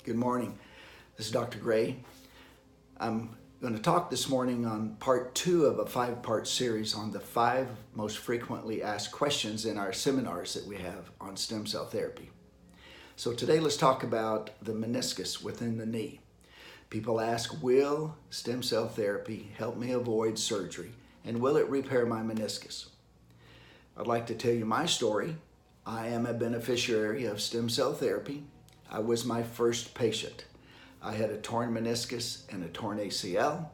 Good morning. This is Dr. Gray. I'm going to talk this morning on part 2 of a 5-part series on the 5 most frequently asked questions in our seminars that we have on stem cell therapy. So today let's talk about the meniscus within the knee. People ask, will stem cell therapy help me avoid surgery, and will it repair my meniscus? I'd like to tell you my story. I am a beneficiary of stem cell therapy. I was my first patient. I had a torn meniscus and a torn ACL.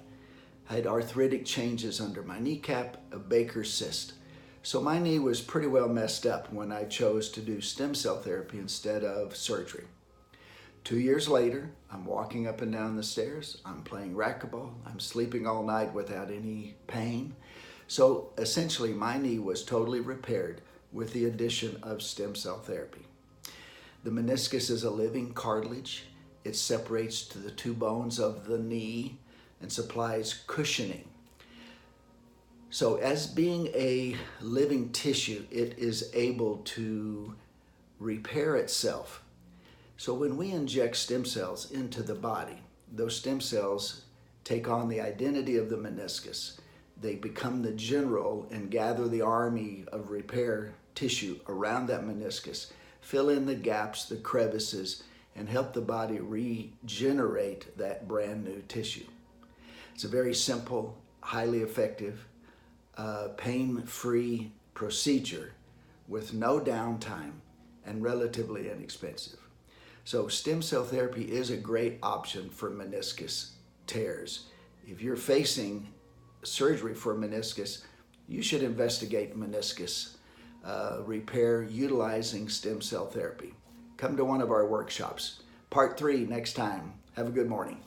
I had arthritic changes under my kneecap, a Baker's cyst. So my knee was pretty well messed up when I chose to do stem cell therapy instead of surgery. 2 years later, I'm walking up and down the stairs. I'm playing racquetball. I'm sleeping all night without any pain. So essentially, my knee was totally repaired with the addition of stem cell therapy. The meniscus is a living cartilage. It separates to the 2 bones of the knee and supplies cushioning. So as being a living tissue, it is able to repair itself. So when we inject stem cells into the body, those stem cells take on the identity of the meniscus. They become the general and gather the army of repair tissue around that meniscus, fill in the gaps, the crevices, and help the body regenerate that brand new tissue. It's a very simple, highly effective, pain-free procedure with no downtime and relatively inexpensive. So stem cell therapy is a great option for meniscus tears. If you're facing surgery for meniscus, you should investigate meniscus repair utilizing stem cell therapy. Come to one of our workshops. Part 3 next time. Have a good morning.